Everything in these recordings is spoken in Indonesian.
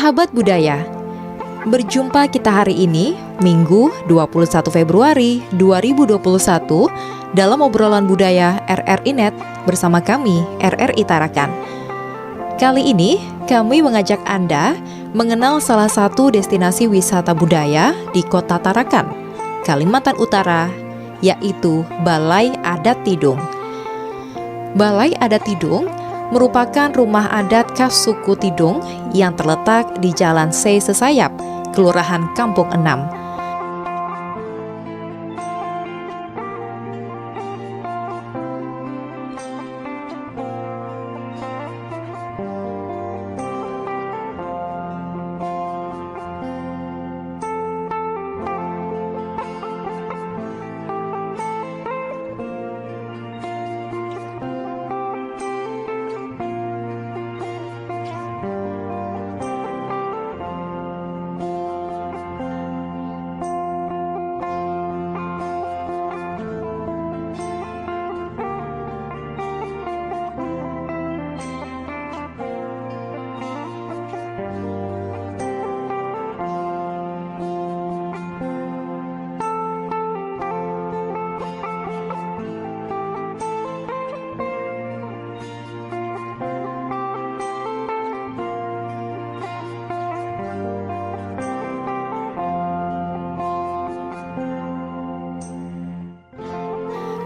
Sahabat budaya, berjumpa kita hari ini, Minggu 21 Februari 2021, dalam obrolan budaya RRI Net bersama kami, RRI Tarakan. Kali ini, kami mengajak Anda mengenal salah satu destinasi wisata budaya di Kota Tarakan, Kalimantan Utara, yaitu Balai Adat Tidung. Balai Adat Tidung merupakan rumah adat khas suku Tidung yang terletak di Jalan C. Sesayap, Kelurahan Kampung Enam.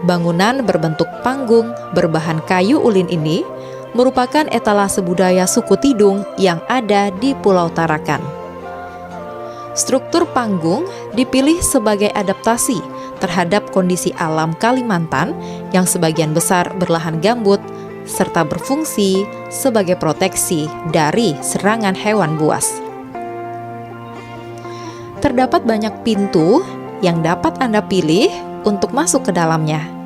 Bangunan berbentuk panggung berbahan kayu ulin ini merupakan etalase budaya suku Tidung yang ada di Pulau Tarakan. Struktur panggung dipilih sebagai adaptasi terhadap kondisi alam Kalimantan yang sebagian besar berlahan gambut serta berfungsi sebagai proteksi dari serangan hewan buas. Terdapat banyak pintu yang dapat Anda pilih untuk masuk ke dalamnya.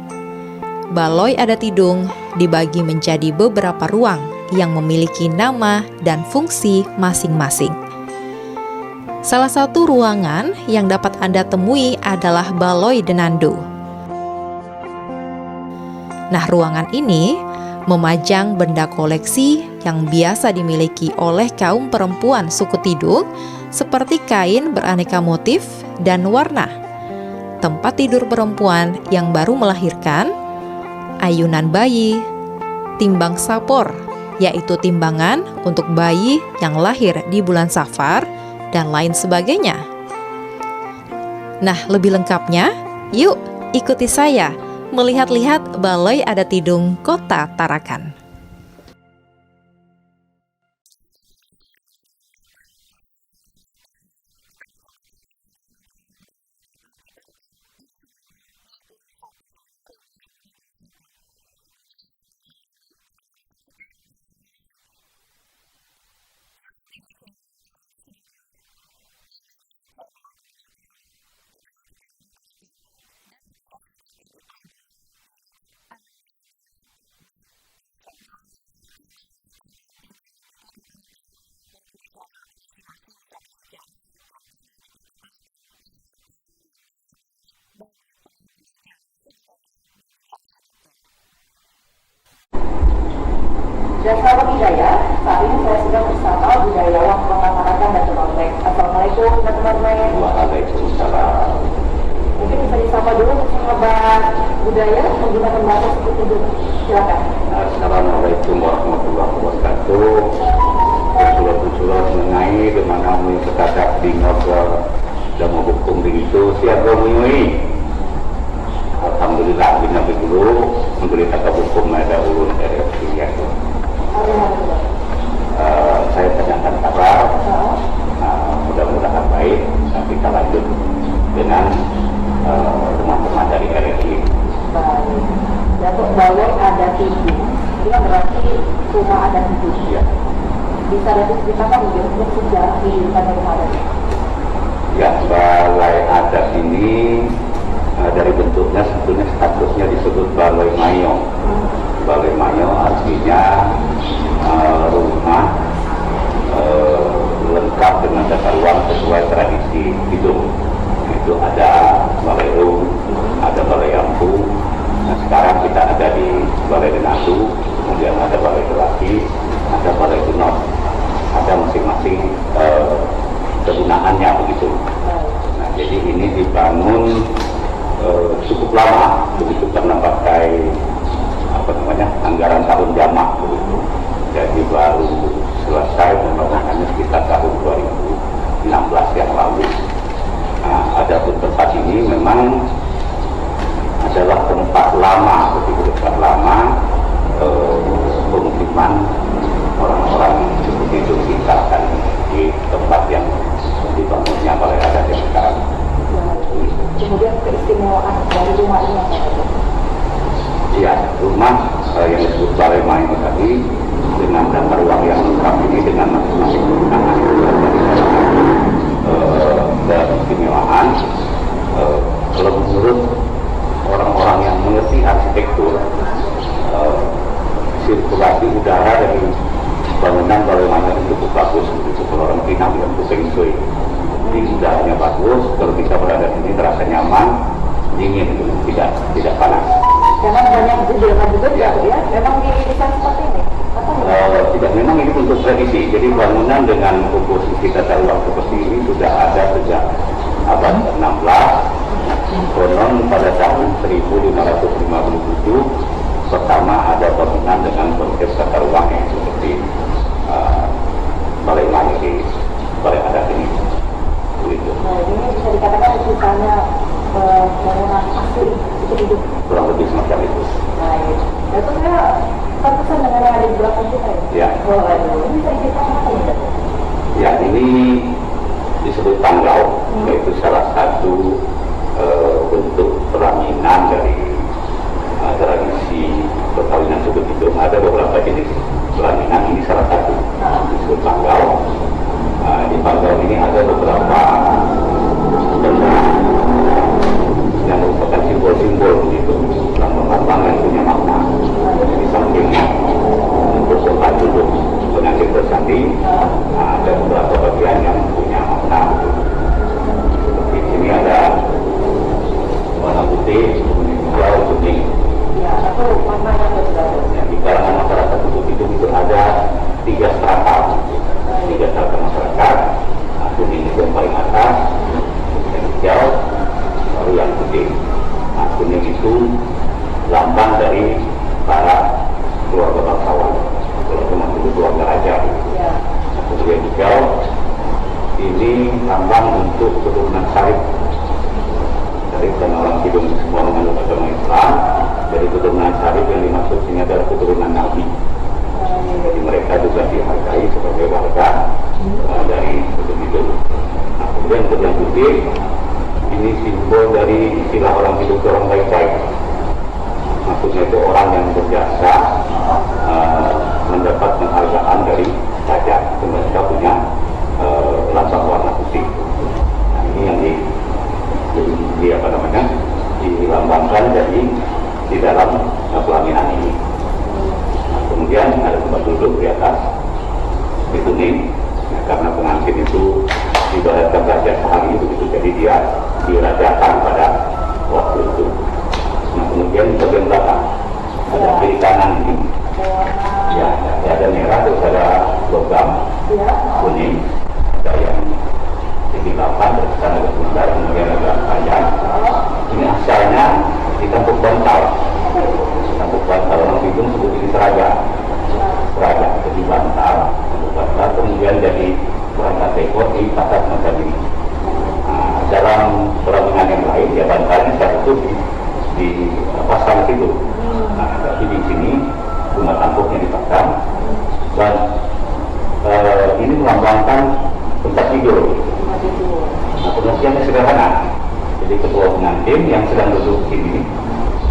Balai Adat Tidung dibagi menjadi beberapa ruang yang memiliki nama dan fungsi masing-masing. Salah satu ruangan yang dapat Anda temui adalah Balai Denando. Nah, ruangan ini memajang benda koleksi yang biasa dimiliki oleh kaum perempuan suku Tidung seperti kain beraneka motif dan warna, tempat tidur perempuan yang baru melahirkan, ayunan bayi, timbang sapor, yaitu timbangan untuk bayi yang lahir di bulan Safar, dan lain sebagainya. Nah, lebih lengkapnya, yuk ikuti saya melihat-lihat Balai Adat Tidung Kota Tarakan. Dan sahabat budaya, saat ini saya sudah bersama budayawan Kota Tarakan dan Teman-teman. Assalamualaikum teman-teman. Waalaikumsalam. Mungkin bisa disapa dulu sahabat budaya menggunakan bahasa suku Tidung. Silakan. Assalamualaikum warahmatullahi wabarakatuh. Usulat-usulat mengenai dimana mui sekadak di ngobrol dan menghukum begitu siapa mui. Alhamdulillah bina dulu memberi kata hukum ada ulun RFI ya. Saya tanyakan kabar, mudah-mudahan baik. Nanti kita lanjut dengan teman-teman dari RRI. Baik. Untuk Balai Adat Tidung, ini berarti rumah adat Tidung. Ya. Bisa diceritakan mungkin untuk sejarah di rumah adat. Ya, Balai Adat ini dari bentuknya sebetulnya statusnya disebut Balai Mayo. Balai Mayo artinya rumah lengkap dengan tata ruang sesuai tradisi Tidung. Itu ada balai rum, ada balai ampu. Nah, sekarang kita ada di Balai Denado, kemudian ada Balai Delaki, ada Balai Dunot, ada masing-masing penggunaannya begitu. Nah, jadi ini dibangun cukup lama begitu karena pakai anggaran tahun jamak begitu. Jadi baru selesai pembangunannya sekitar tahun 2016 yang lalu. Nah, adapun tempat ini memang adalah tempat lama begitu, tempat lama pemukiman orang-orang seperti itu ditinggalkan di tempat yang dibangunnya balai adat yang sekarang. Kemudian keistimewaan dari rumah ini apa saja? Ya, rumah yang disebut balai main tadi dengan tata ruang yang lengkap ini dengan masing-masing penggunaan dan keistimewaan. Kalau menurut orang-orang yang mengerti arsitektur, sirkulasi udara dari bangunan balai main itu cukup bagus. Itu kalau orang Cina bilang itu feng shui. Jadi udaranya bagus, kalau kita berada di sini terasa nyaman, dingin, tidak panas. Karena banyak jendela juga ya, memang didesain seperti ini. Tidak, memang ini untuk tradisi. Jadi bangunan dengan komposisi tata ruang seperti ini sudah ada sejak abad ke-16. Konon pada tahun 1557 pertama ada bangunan dengan konsep tata ruang yang seperti balai main di balai adat ini. Begitu. Nah, ini bisa dikatakan misalnya bangunan asli itu hidup. Kurang lebih semacam itu. Baik. Nah, itu saya terkesan dengan yang ada di belakang kita ya. Ya. Waduh, ini bisa diceritakan apa ya? Ya, ini disebut tanggal, yaitu salah satu bentuk pelaminan dari tradisi perkawinan suku Bidung. Ada beberapa jenis pelaminan, ini salah satu disebut tanggal. Di tanggal ini ada beberapa benda yang merupakan simbol-simbol begitu, lambang-lambang yang punya makna. Di samping untuk tempat duduk pengantin bersanding, ada beberapa bagian yang punya makna. Seperti di sini ada warna putih, hijau, kuning. Ya, atau warna yang berbeda. Di kalangan masyarakat itu ada 3 strata masyarakat. Kuning itu yang paling atas, yang hijau, baru yang putih. Kuning itu lambang dari para keluarga bangsawan, teman-teman itu keluarga raja. Kemudian hijau ini lambang untuk keturunan Syarif. Syarif dan orang Kidung semua menganut agama Islam. Dari keturunan Syarif yang dimaksud ini adalah keturunan Nabi. Jadi mereka juga dihargai sebagai warga dari Kidung. Nah, kemudian untuk yang putih ini simbol dari istilah orang Kidung, orang baik-baik. Maksudnya itu orang yang berjasa mendapat penghargaan dari raja. Mereka punya lambang warna putih. Nah, ini yang dilambangkan dari di dalam pelaminan ini. Nah, kemudian ada tempat duduk di atas di kuning, ya, karena pengantin itu dibalaskan raja sehari begitu, jadi dia dirajakan pada waktu itu. Nah, kemudian bagian belakang ada kiri kanan ini, ya, ada merah, terus ada logam kuning, ada yang kegelapan, terus ada sebentar, kemudian ada panjang. Ini asalnya di Kampung Bantal. Kampung Bantal orang Bidung sebut ini seraga, jadi bantal, Kampung Bantal, kemudian jadi perangkat ekor di pasar macam ini. Nah, dalam perabungan yang lain, ya bantalnya saya itu di pasang situ. Nah, tapi di sini rumah tampuknya dipasang, dan ini melambangkan tempat tidur. Nah, pengertiannya sederhana. Jadi ketua pengantin yang sedang duduk ini,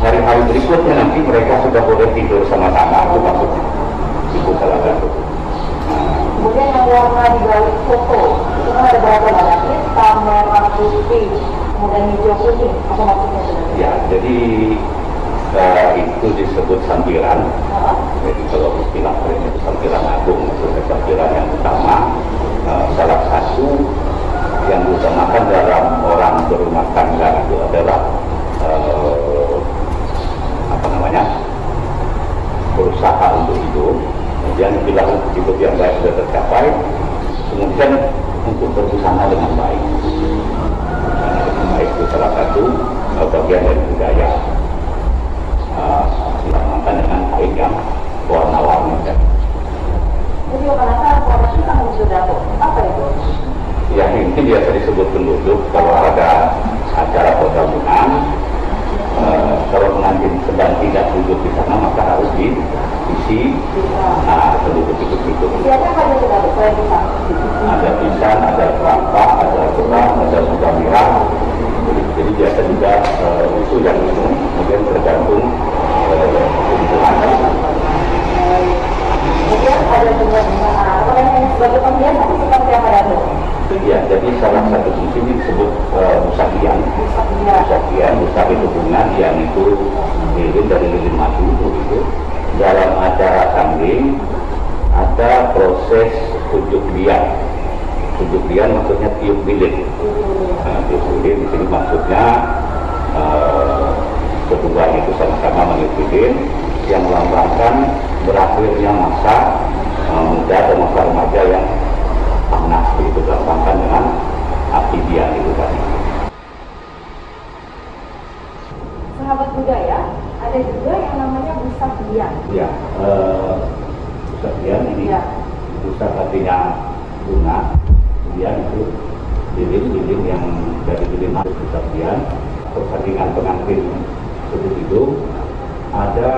hari-hari berikutnya nanti mereka sudah boleh tidur sama-sama. Itu maksudnya. Itu salah satu. Kemudian yang warna di balik foto, itu kan ada berapa banyak? Hitam, merah, putih, kemudian hijau, kuning. Apa maksudnya sebenarnya? Ya, jadi itu disebut sampiran. Jadi kalau istilah lainnya itu sampiran agung, maksudnya sampiran yang utama. Salah satu yang diutamakan dalam orang berumah tangga itu adalah berusaha untuk hidup. Kemudian bila hidup yang baik sudah tercapai, kemudian untuk berbusana dengan baik. Dengan baik itu salah satu bagian dari budaya. Dilambangkan dengan kain yang warna-warni. Jadi penasaran warna hitam itu Datuk. Apa itu? Ya, ini biasa disebut penduduk. Kalau ada acara pergabungan, kalau pengantin sedang tidak duduk di sana, maka harus diisi penduduk itu. Biasanya apa itu Datuk? Selain hitam? Ada pisang, ada kelapa, ada kerang, ada gula merah. Jadi biasa juga itu yang kemudian tergantung kebutuhan. Kemudian ada juga apa namanya sebagai penghiasan seperti apa Datuk? Ya, jadi salah satu fungsi ini disebut busakian. Busak itu bunga, yang itu lilin dari lilin madu itu. Dalam acara sangling ada proses tujuh lian. Tujuh lian maksudnya tiup lilin. Tiup lilin di sini maksudnya kedua itu sama-sama meniup lilin yang melambangkan berakhirnya masa muda atau masa remaja yang panas, begitu dilambangkan dengan api biang itu tadi. Sahabat budaya, ada juga yang namanya busak biang. Ya, busak biang ini Ya. busak artinya bunga, biang itu lilin yang dari lilin itu busak biang. Pertandingan pengantin sebut itu ada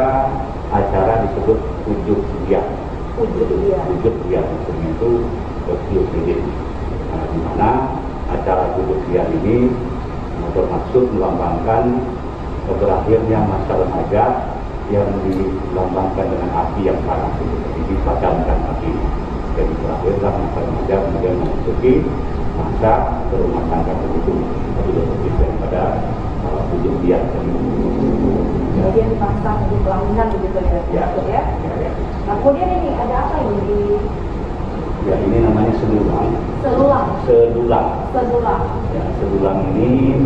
acara disebut ujuk biang. Ujuk biang itu tiup lilin. Di mana acara ujuk biang ini bermaksud melambangkan berakhirnya masa remaja yang dilambangkan dengan api yang panas, jadi dipadamkan api. Jadi berakhirlah masa remaja kemudian memasuki masa berumah tangga begitu. Itu lebih daripada ujuk biang. Kemudian dipasang di pelaminan begitu ya. Ya. Nah, kemudian ini ada apa ini di Ya, ini namanya sedulang. Sedulang. Ya, sedulang ini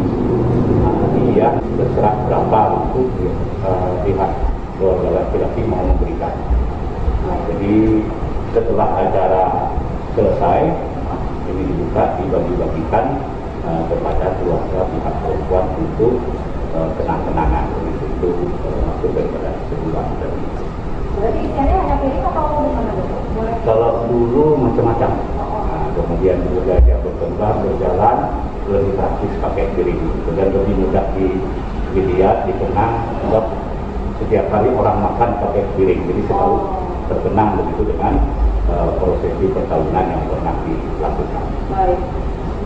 dia terserah berapa untuk pihak keluarga laki-laki mau memberikan. Jadi setelah acara selesai, ini dibuka, dibagi-bagikan kepada keluarga pihak perempuan untuk kenang-kenangan. Itu maksud daripada sedulang tadi. Berarti isiannya hanya piring atau gimana Datuk? Boleh? Kalau dulu macam-macam, kemudian budaya berkembang, berjalan, lebih praktis pakai piring, dan lebih mudah dilihat, dikenang, sebab setiap hari orang makan pakai piring, jadi selalu terkenang begitu dengan prosesi perkawinan yang pernah dilakukan. Baik.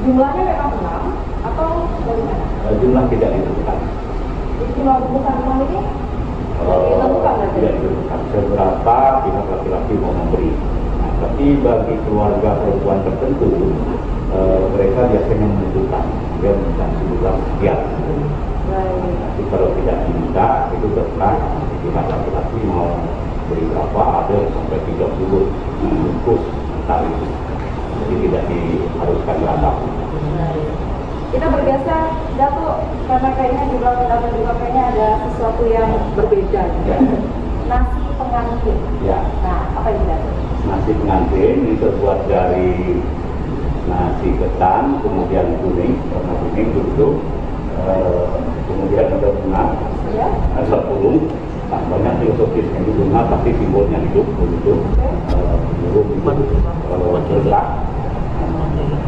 Jumlahnya memang 6 atau bagaimana? Jumlah tidak ditentukan. Jadi jumlah bungkusan rumah ini ditentukan berarti? Tidak ditentukan seberapa pihak laki-laki mau memberi. Nah, tapi bagi keluarga perempuan tertentu, mereka biasanya menentukan dia minta sebulan sekian. Tapi kalau tidak diminta, itu terserah pihak laki-laki mau beri berapa, ada sampai 30 bungkus entah itu. Jadi tidak diharuskan berapa. Kita bergeser, Datuk, karena kayaknya juga Datuk juga kayaknya ada sesuatu yang berbeda. Ya. Nasi pengantin. Ya. Nah, apa ini Datuk? Nasi pengantin ini terbuat dari nasi ketan, kemudian kuning, warna kuning begitu. Kemudian ada bunga, Ya. ada burung. Nah, banyak filosofis ini bunga, tapi simbolnya hidup begitu. Burung bergerak.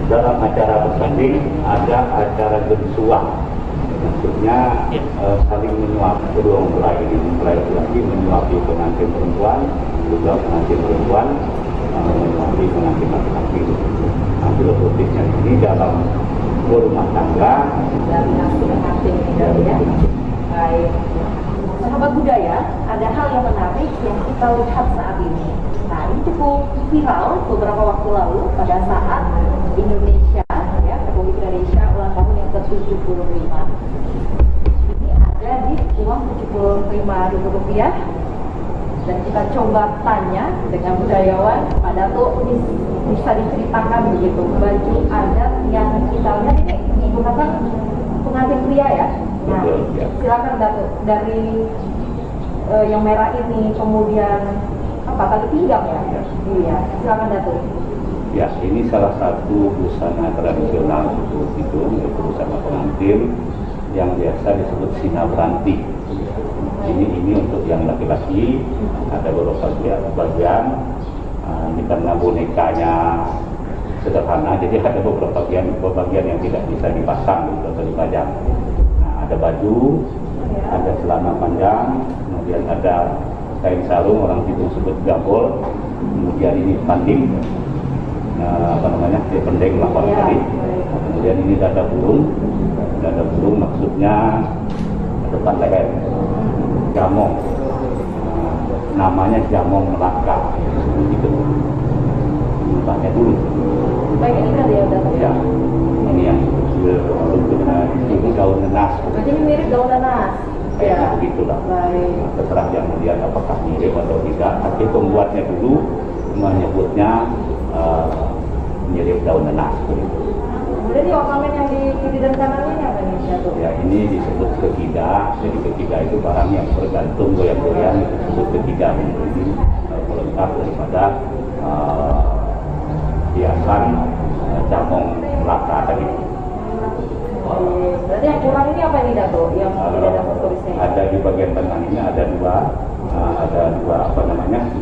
Dalam acara bersanding ada acara gensuang, maksudnya saling menyuap kedua mempelai ini, mempelai laki menyuapi pengantin perempuan, juga pengantin perempuan menyuapi pengantin laki-laki. Nah, filosofisnya ini dalam berumah tangga Dari nasi pengantin ini Datuk ya. Baik. Sahabat budaya, ada hal yang menarik yang kita lihat saat ini. Nah, ini cukup viral beberapa waktu lalu pada saat Indonesia, ya, Republik Indonesia ulang tahun yang ke-75. Ini ada di uang Rp75.000 dan kita coba tanya dengan budayawan Pak Datuk, bisa diceritakan begitu baju adat yang kita lihat ini menggunakan pengantin pria ya. Nah, silakan Datuk dari yang merah ini, kemudian apa tadi pinggang ya? Iya, silakan Datuk. Ya, ini salah satu busana tradisional suku Tidung, yaitu busana pengantin yang biasa disebut sina beranti. Ini untuk yang laki-laki, ada beberapa bagian. Ini karena bonekanya sederhana, jadi ada beberapa bagian yang tidak bisa dipasang atau dipajang. Nah, ada baju, ada celana panjang, kemudian ada kain sarung, orang Tidung sebut gabol, kemudian ini panting. Dia pendek 8 kali. Kemudian ini dada burung maksudnya depan leher. Jamong, namanya jamong Melaka, begitu. Tanya dulu. Baik, ini kan ya udah. Ya, ini yang ini daun nanas. Berarti ini mirip daun nanas. Ya, begitulah. Baik. Terserah yang melihat apakah mirip atau tidak. Tapi pembuatnya dulu menyebutnya mirip daun nanas. Kemudian di ornamen yang di kiri dan kanannya ini apa nih, Datuk? Ya, ini disebut kekida. Jadi kekida itu barang yang bergantung goyang-goyang, itu disebut kekida. Ini pelengkap daripada hiasan jamong Melaka tadi. Berarti yang kurang ini apa ini, Datuk? Yang tidak dapat tulisnya? Ada di bagian tengah ini ada dua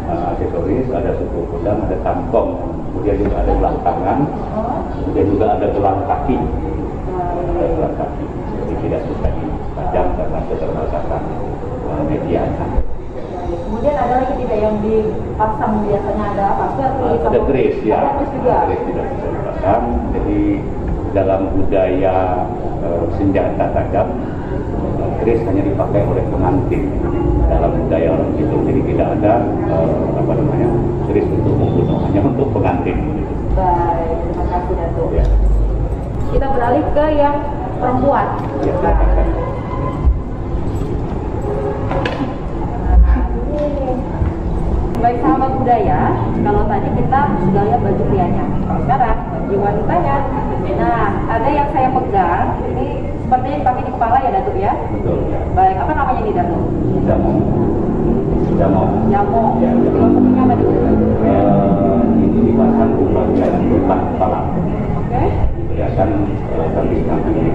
aksesoris, ada suku pedang, ada kantong, kemudian juga ada gelang tangan, kemudian juga ada gelang kaki. Ada gelang kaki, jadi tidak bisa dipajang karena keterbatasan medianya. Kemudian ada lagi tidak yang dipasang biasanya ada apa? Ada keris ya, Ada keris juga. keris tidak bisa dipasang. Jadi dalam budaya senjata tajam, keris hanya dipakai oleh pengantin dalam budaya orang Tidung. Jadi tidak ada keris untuk membunuh, hanya untuk pengantin. Baik, terima kasih, Datuk. Ya. Kita beralih ke yang perempuan. Ya, silakan. Baik sahabat budaya, kalau tadi kita sudah lihat baju prianya, kalau sekarang baju wanitanya. Nah, ada yang saya pegang, ini sepertinya dipakai di kepala ya, Datuk ya? Betul. Ya. Baik, apa namanya nih, Datuk? Jamong. Jamong. Ya, Filosofinya apa dulu? ini dipasang di bagian depan kepala. Oke. Kelihatan kambing-kambing ini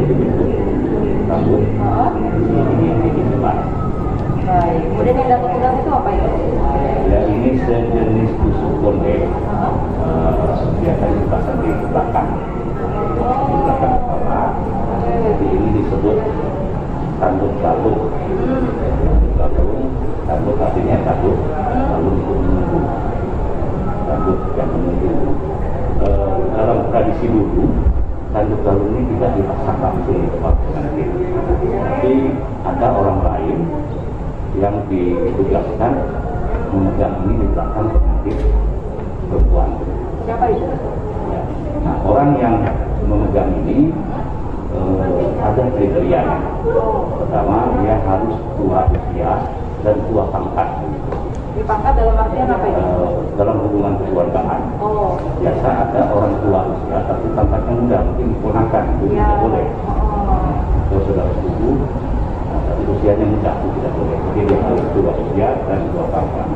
dibentuk rambut. Ini di depan. Baik, kemudian yang Datuk pegang itu apa itu? Ya, ini sejenis tusuk konde. Biasanya dipasang di belakang. Di belakang kepala. Jadi ini disebut tanduk galung. Tanduk artinya tanduk, galung itu menunggu. Tanduk yang menunggu. Dalam tradisi dulu, tanduk galung ini tidak dipasang langsung di kepala pengantin. Tapi ada orang lain yang ditugaskan memegang ini di belakang pengantin perempuan. Siapa itu? Ya. Nah, orang yang memegang ini ada kriterianya. Pertama, dia harus tua usia dan tua pangkat. Di pangkat dalam artian apa itu? Dalam hubungan kekeluargaan. Oh. Biasa ada orang tua usia tapi pangkatnya muda, mungkin ponakan, itu tidak boleh. Kalau sudah sepupu, tapi usianya muda itu tidak boleh. Jadi dia harus tua usia dan tua pangkat.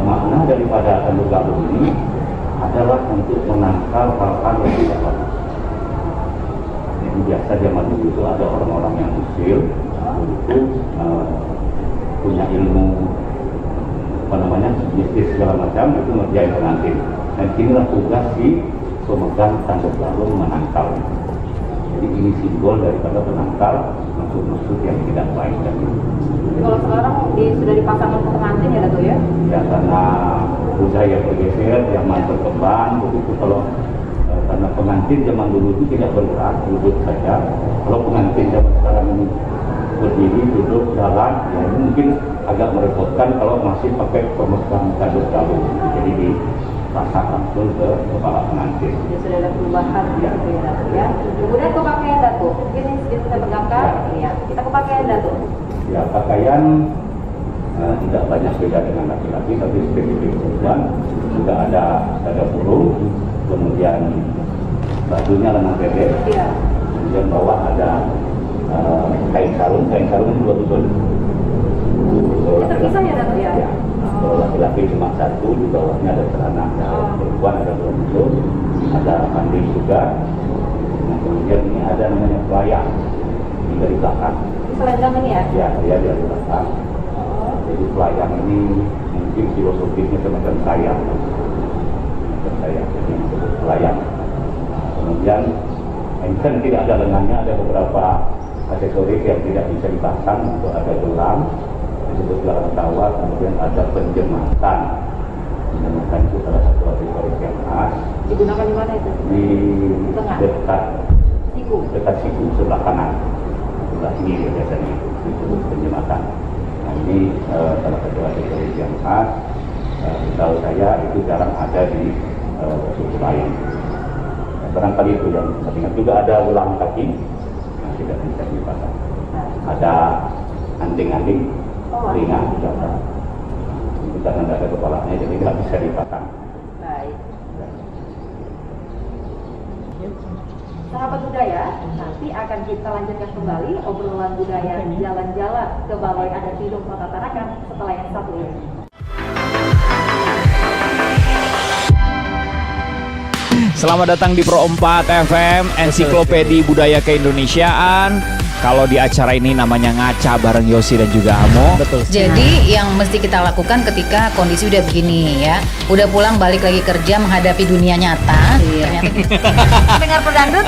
Makna daripada tanduk galung ini adalah untuk menangkal hal-hal yang tidak bagus. Jadi biasa zaman dulu itu ada orang-orang yang usil, itu punya ilmu mistis segala macam, itu ngerjain pengantin. Dan inilah tugas si pemegang tanduk galung menangkal. Jadi ini simbol daripada penangkal maksud-maksud yang tidak baik tadi. Kalau sekarang sudah dipasang untuk pengantin ya, Datuk ya? Ya, karena budaya bergeser, zaman berkembang, begitu. Kalau karena pengantin zaman dulu itu tidak bergerak, duduk saja. Kalau pengantin zaman sekarang ini berdiri, duduk, jalan, ya ini mungkin agak merepotkan kalau masih pakai pemegang tanduk galung. Jadi dipasang langsung ke kepala pengantin. Jadi sudah ada perubahan Ya. gitu ya, Datuk ya. Kemudian ke pakaian, Datuk. Mungkin ini sedikit saya pegangkan. Ya. Kita ke pakaian, Datuk. Ya, pakaian tidak banyak beda dengan laki-laki, tapi spesifik perempuan. Juga ada dada burung, kemudian bajunya lengan pendek, Iya. kemudian bawah ada kain sarung ini dua betul. Terpisah ya, Datuk ya? Ya. Kalau laki-laki cuma satu, di bawahnya ada celana. juga. Nah, kemudian ini ada namanya pelayang ini dari belakang. Selendang ini ya? Ya, dia dari belakang. Jadi pelayang ini mungkin filosofisnya semacam sayap. Jadi disebut pelayang. Kemudian ini kan tidak ada lengannya, ada beberapa aksesoris yang tidak bisa dipasang. Untuk ada gelang, disebut gelang tawa, kemudian ada penjematan. Penjematan itu salah satu aksesoris yang khas. Digunakan di mana itu? Di tengah? Dekat siku sebelah kanan. Sebelah sini biasanya itu disebut penjematan. Nah, ini salah satu aksesoris yang khas. Tahu saya itu jarang ada di suku lain. Barangkali itu yang saya ingat. Juga ada ulang kaki, nah, tidak bisa dipasang. Ada anting-anting ringan juga ada. Itu karena tidak ada kepalanya, jadi tidak bisa dipasang. Baik. Sahabat budaya, nanti akan kita lanjutkan kembali obrolan budaya jalan-jalan ke Balai Adat Tidung Kota Tarakan setelah yang satu ini. Selamat datang di Pro 4 FM, Ensiklopedi Budaya Keindonesiaan. Kalau di acara ini namanya ngaca bareng Yosi dan juga Amo. Betul. Jadi yang mesti kita lakukan ketika kondisi udah begini ya, udah pulang balik lagi kerja menghadapi dunia nyata. Ternyata dengar pedangdut,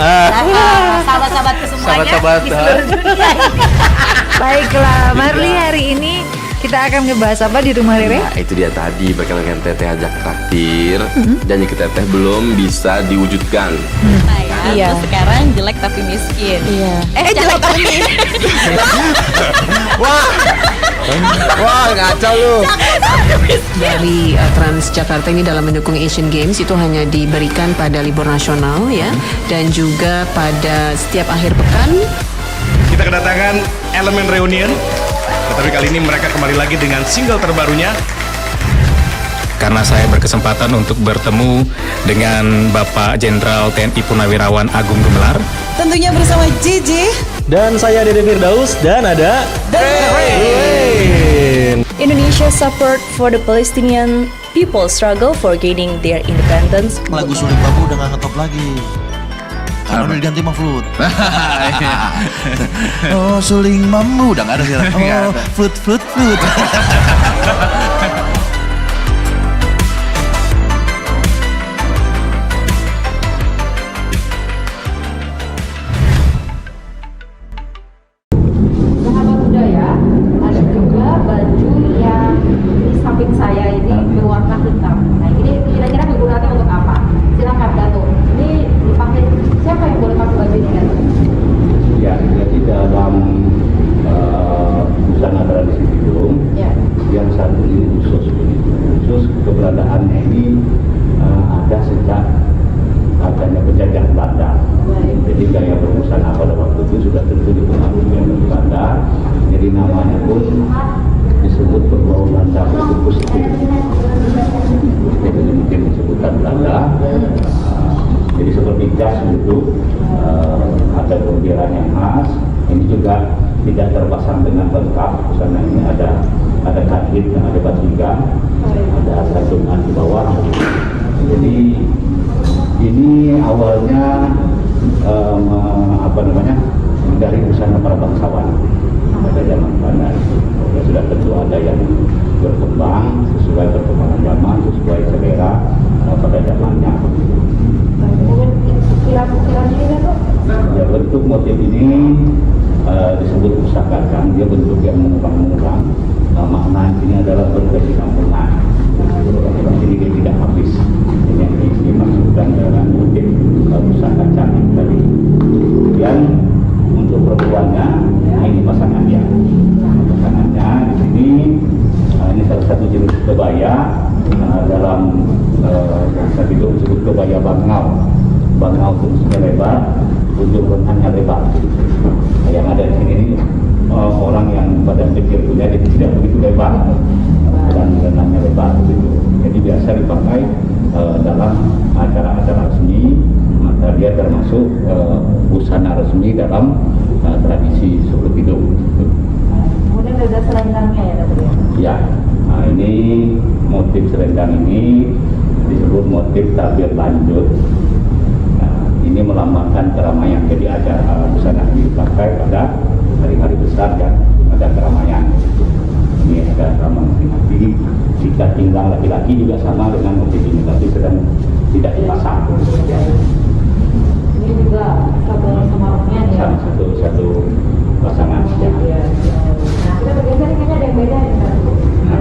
sahabat-sahabatku semuanya di seluruh dunia. Baiklah, Marli, hari ini kita akan ngebahas apa di rumah Rere? Nah, itu dia tadi bakalan Teteh ajak traktir. Janji ke Teteh belum bisa diwujudkan. Iya. Terus sekarang jelek tapi miskin. Iya. Jelek tapi miskin. Wah, ngaco lu. Dari Transjakarta ini dalam mendukung Asian Games itu hanya diberikan pada libur nasional ya, dan juga pada setiap akhir pekan. Kita kedatangan elemen reunion, tetapi kali ini mereka kembali lagi dengan single terbarunya. Karena saya berkesempatan untuk bertemu dengan Bapak Jenderal TNI Purnawirawan Agung Gumelar. Tentunya bersama Gigi. Dan saya Dede Firdaus dan ada Indonesia support for the Palestinian people struggle for gaining their independence. Lagu Suling Bambu udah gak ngetop lagi karena udah diganti sama Flut. Oh, Suling Bambu udah gak ada sekarang. Oh, Flut. Sahabat budaya, ada juga baju yang di samping saya ini berwarna hitam. Nah, ini kira-kira digunakan untuk apa? Silakan Dato. Ini dipakai, siapa yang boleh pakai baju ini, Dato? Ya, jadi dalam busana tradisi Tidung, yang satu ini khusus keberadaannya ini ada sejak adanya penjajah Belanda. Jadi gaya berbusana pada waktu itu sudah tentu dipengaruhi oleh Belanda. Jadi namanya pun disebut berbau Belanda, berbungkus jadi mungkin sebutan Belanda. Jadi seperti jas itu ada bendera yang khas. Ini juga tidak terpasang dengan lengkap. Busana ini ada kain, ada batikan, ada santungan di bawah. Jadi ini awalnya dari busana para bangsawan pada zaman Belanda. Ya, sudah tentu ada yang berkembang sesuai perkembangan zaman, sesuai selera pada zamannya. Kemudian ukiran-ukiran ini, Dato? Ya, bentuk motif ini disebut pusaka kacang. Dia bentuk yang mengulang-ulang. Makna ini adalah berkesinambungan. Jadi dia tidak habis. Ini yang dimaksudkan dengan motif pusaka kacang tadi. Kemudian untuk perempuannya, ini pasangannya. Pasangannya di sini ini salah satu jenis kebaya dalam bahasa itu disebut kebaya bangau. Bangau itu lebar, ujung lengannya lebar. Yang ada di sini ini orang yang badan kecil punya, jadi tidak begitu lebar dan lengannya lebar begitu. Jadi biasa dipakai dalam acara-acara resmi. Maka dia termasuk busana resmi dalam tradisi seperti itu. Kemudian ada selendangnya ya, Dato? Ya, nah ini motif selendang ini disebut motif tabir lanjut. Nah, ini melambangkan keramaian. Jadi acara busana ini dipakai pada hari-hari besar dan ada keramaian. Ini ada drama mati-mati. Jika tinggal laki-laki juga sama dengan motif ini, tapi sedang tidak dipasang. Ini juga satu sama roknya ya. Satu pasangan. Ya. Nah, kita bergeser kayaknya ada yang beda nih. Nah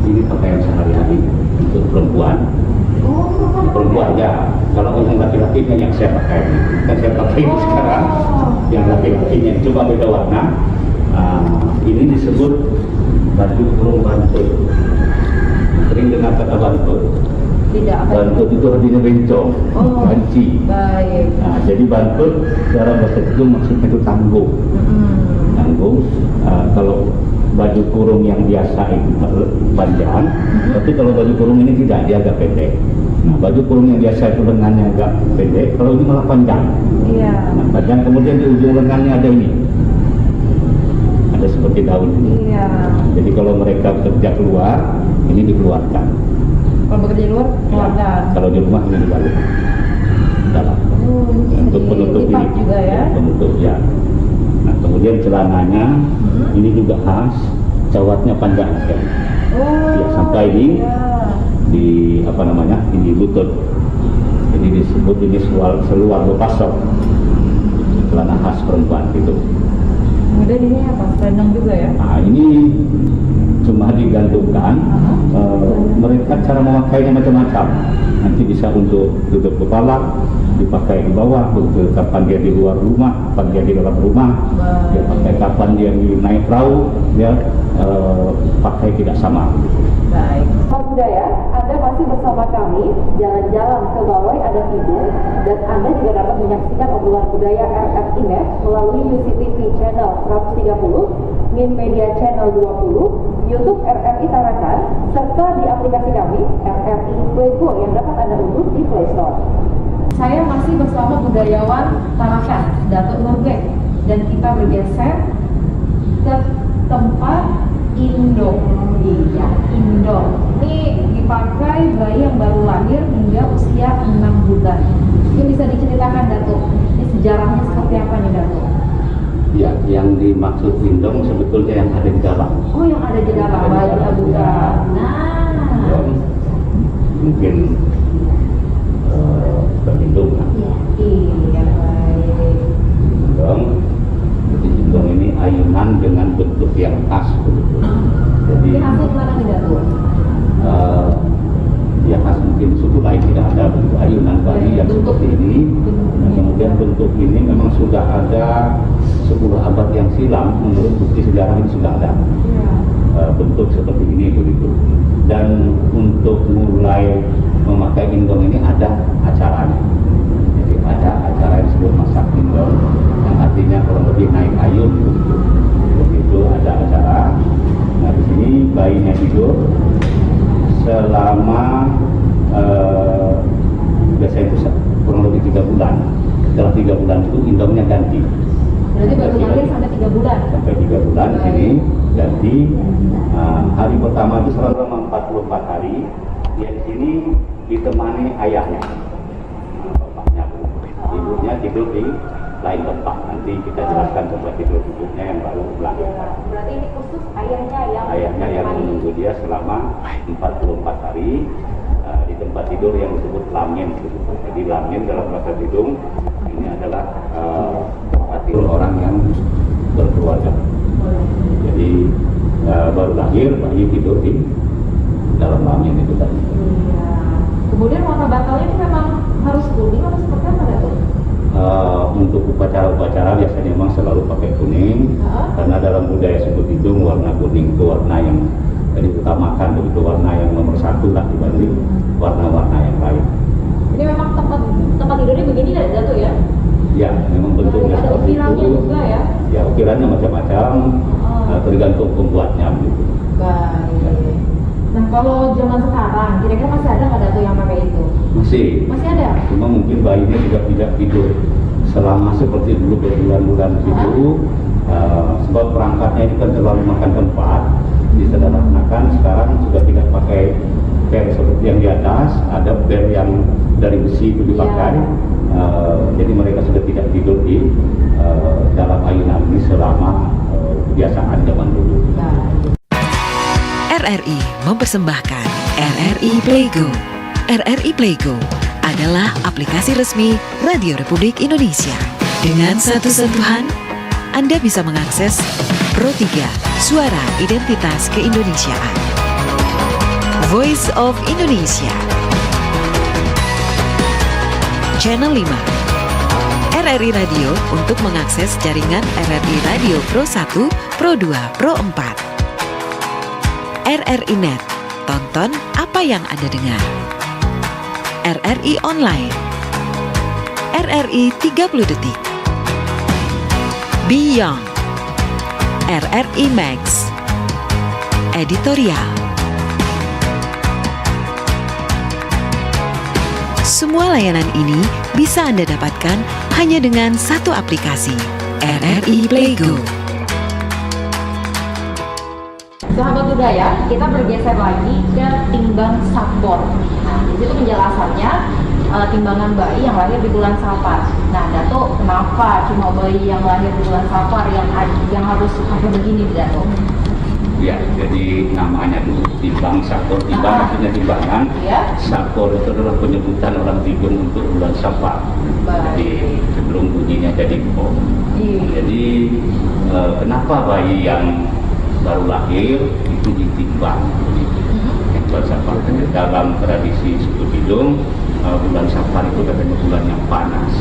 ini pakaian sehari-hari untuk perempuan. Perempuan ya. Kalau yang laki-laki yang saya pakai ini, kan saya pakai ini sekarang. Yang laki-lakinya coba beda warna. Ini disebut baju kurung bantut. Sering dengar kata bantut? Tidak. Bantut itu artinya bencong, banci. Baik. Nah, jadi bantut dalam bahasa itu maksudnya itu tanggung. Tanggung. Kalau baju kurung yang biasa itu panjang, tapi kalau baju kurung ini tidak, dia agak pendek. Nah, baju kurung yang biasa itu lengannya agak pendek, kalau ini malah panjang. Iya. Nah, panjang, kemudian di ujung lengannya ada ini. Ada seperti daun ini. Iya. Jadi kalau mereka bekerja keluar, ini dikeluarkan. Kalau bekerja di luar, keluarkan. Kalau di rumah ini dibalik. Dalam. Untuk penutup ini. Juga ya. Penutup ya. Nah, kemudian celananya ini juga khas, cawatnya panjang sekali. Ya, sampai di apa namanya? Ini lutut. Jadi disebut ini seluar berpasok. Celana khas perempuan itu. Kemudian ini apa? Selendang juga ya? Nah, ini cuma digantungkan. Mereka cara memakainya macam-macam. Nanti bisa untuk tutup kepala, dipakai di bawah, untuk kapan dia di luar rumah, kapan dia di dalam rumah, dia pakai kapan dia naik perahu, dia pakai tidak sama. Baik. Pak Budaya, Anda masih bersama kami, jalan-jalan ke Balai Adat Ibu, dan Anda juga dapat menyaksikan obrolan budaya RRI.net melalui UCTV Channel 130, Min Media Channel 20, YouTube RRI Tarakan, serta di aplikasi kami RRI Playgo yang dapat Anda unduh di Play Store. Saya masih bersama budayawan Tarakan, Datuk Nurbek, dan kita bergeser ke tempat Indong. Iya, Indong. Ini dipakai bayi yang baru lahir hingga usia 6 bulan. Ini bisa diceritakan, Datuk, ini sejarahnya seperti apa nih, Datuk? Ya, yang dimaksud Indong sebetulnya yang ada di dalam. Oh, yang ada di dalam, baik kita buka. Nah, mungkin berlindung. Iya, baik. Indong. Jadi Indong ini ayunan dengan bentuk yang khas. Jadi Ini hasil mana nih, Datuk? Ya khas mungkin suku lain tidak ada bentuk ayunan bayi yang seperti ini. Nah, kemudian bentuk ini memang sudah ada 10 abad yang silam, menurut bukti sejarah ini sudah ada bentuk seperti ini begitu. Dan untuk mulai memakai Indong ini ada acaranya. Jadi ada acara yang disebut masak Indong, yang artinya kurang lebih naik ayun begitu. Begitu ada acara. Nah, di sini bayinya tidur selama biasanya itu kurang lebih 3 bulan. Setelah 3 bulan itu Indongnya ganti. Berarti baru lahir sampai 3 bulan? Sampai 3 bulan di sini ganti. Hari pertama itu selama 44 hari. Dia di sini ditemani ayahnya. Bapaknya, ibunya tidur di lain tempat. Nanti kita jelaskan tempat tidur ibunya yang baru lahir. Berarti ini khusus ayahnya yang menunggu dia selama 44 hari di tempat tidur yang disebut lamin. Jadi lamin dalam bahasa Bidung ini adalah tempat tidur orang yang berkeluarga. Jadi baru lahir bayi tidur di dalam lamin itu tadi. Kemudian warna bantalnya ini memang harus kuning atau seperti apa, Datuk? Untuk upacara-upacara biasanya memang selalu pakai kuning, karena dalam budaya suku Bidung warna kuning itu warna yang diutamakan, begitu warna yang nomor 1 lah dibanding warna-warna yang lain. Ini memang tempat tidurnya begini ya, Datuk ya? Ya, memang bentuknya ada seperti ukirannya itu. juga ya? Ya, ukirannya macam-macam, tergantung pembuatnya begitu. Baik. Nah, kalau zaman sekarang, kira-kira masih ada nggak, Datuk, yang pakai itu? Masih. Masih ada? Cuma mungkin bayinya juga tidak tidur selama seperti dulu berbulan-bulan itu. Sebab perangkatnya itu kan terlalu makan tempat, disederhanakan. Sekarang sudah tidak pakai bel seperti yang di atas, ada bel yang dari besi itu dipakai. Jadi mereka sudah tidak tidur di dalam ayunan ini selama kebiasaan zaman dulu. RRI mempersembahkan RRI Playgo. RRI Playgo adalah aplikasi resmi Radio Republik Indonesia. Dengan satu sentuhan, Anda bisa mengakses Pro 3 Suara Identitas Keindonesiaan, Voice of Indonesia, Channel 5, RRI Radio untuk mengakses jaringan RRI Radio Pro 1, Pro 2, Pro 4. RRI Net, tonton apa yang Anda dengar. RRI Online, RRI 30 Detik, Beyond, RRI Max, Editorial. Semua layanan ini bisa Anda dapatkan hanya dengan satu aplikasi, RRI Playgo. Sahabat budaya, kita bergeser lagi ke timbang Sapor. Nah, di situ penjelasannya timbangan bayi yang lahir di bulan Safar. Nah, Dato, kenapa cuma bayi yang lahir di bulan Safar yang harus pakai begini, Dato? Ya, jadi namanya dulu timbang Sapor. Timbang maksudnya timbangan. Sapor itu adalah penyebutan orang Tigun untuk bulan Safar. Jadi sebelum bunyinya jadi po. Jadi kenapa bayi yang baru lahir itu ditimbang begitu. Bulan Safar dalam tradisi suku Bidung, bulan Safar itu katanya bulan yang panas.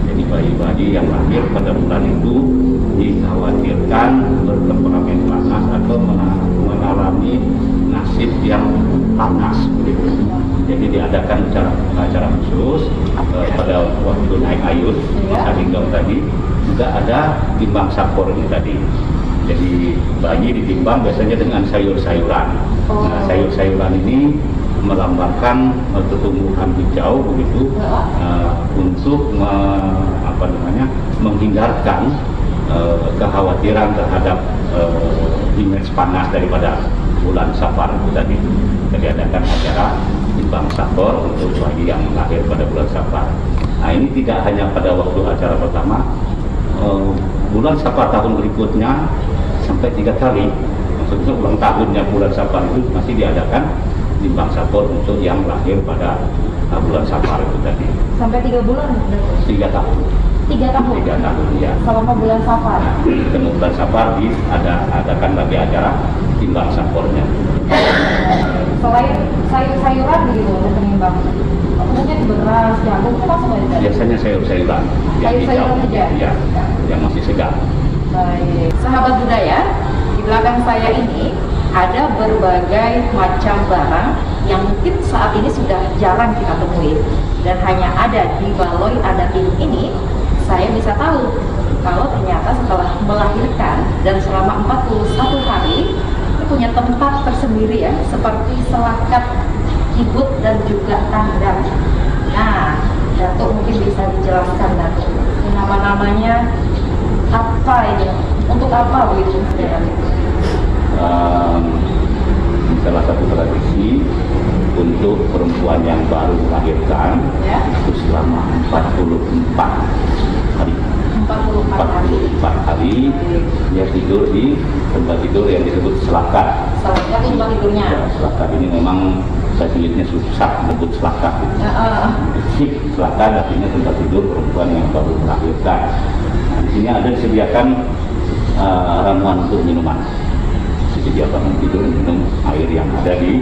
Jadi bayi-bayi yang lahir pada bulan itu dikhawatirkan bertemperamen panas atau mengalami nasib yang panas begitu. Jadi diadakan acara khusus pada waktu naik ayun masa linggau tadi, juga ada timbang Sapor ini tadi. Jadi bayi ditimbang biasanya dengan sayur-sayuran. Nah, sayur-sayuran ini melambangkan pertumbuhan hijau begitu, untuk menghindarkan kekhawatiran terhadap image panas daripada bulan Safar itu tadi. Jadi adakan acara timbang Sapor untuk bayi yang lahir pada bulan Safar. Nah, ini tidak hanya pada waktu acara pertama, bulan Safar tahun berikutnya sampai 3 kali, maksudnya ulang tahunnya bulan Safar itu masih diadakan timbang Sapor untuk yang lahir pada bulan Safar itu tadi. Sampai 3 bulan? 3 tahun. 3 tahun? 3 tahun, ya. Selama bulan Safar? Nah, ketemu bulan Safar diadakan lagi acara timbang Sapornya. Selain sayur-sayuran gitu untuk penimbang, maksudnya beras, jagung itu masuk nggak? Biasanya sayur-sayuran. Sayur-sayuran aja? Ya, yang masih segar. Baik. Sahabat budaya, di belakang saya ini ada berbagai macam barang yang mungkin saat ini sudah jarang kita temui dan hanya ada di Baloi Adat ini. Saya bisa tahu kalau ternyata setelah melahirkan dan selama 41 hari itu punya tempat tersendiri ya, seperti selakat, kibut dan juga kandang. Nah, Datuk mungkin bisa dijelaskan, Datuk, nama-namanya apa ini? Untuk apa begitu? Salah satu tradisi untuk perempuan yang baru melahirkan itu selama 44 hari. 44 hari dia tidur di tempat tidur yang disebut selakat. Selakat itu tempat tidurnya? Ya, selakat ini memang tajwidnya susah menyebut selakat. Selakat artinya tempat tidur perempuan yang baru melahirkan. Nah, di sini ada disediakan ramuan untuk minuman. Disediakan tidur minum air yang ada di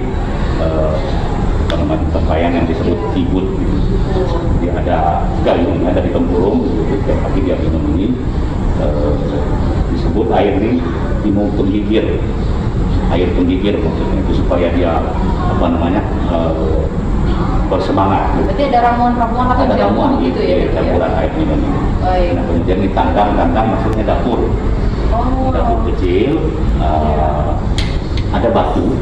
tempayan yang disebut kibut. Dia ada gayungnya dari tempurung, setiap pagi dia minum ini. Disebut air ini timur penggigir, air penggigir maksudnya itu supaya dia bersemangat. Berarti ada ramuan-ramuan atau jamuan gitu ya? Campuran air minum ini. Nah, kemudian di kandang maksudnya dapur. Dapur kecil, ada batu.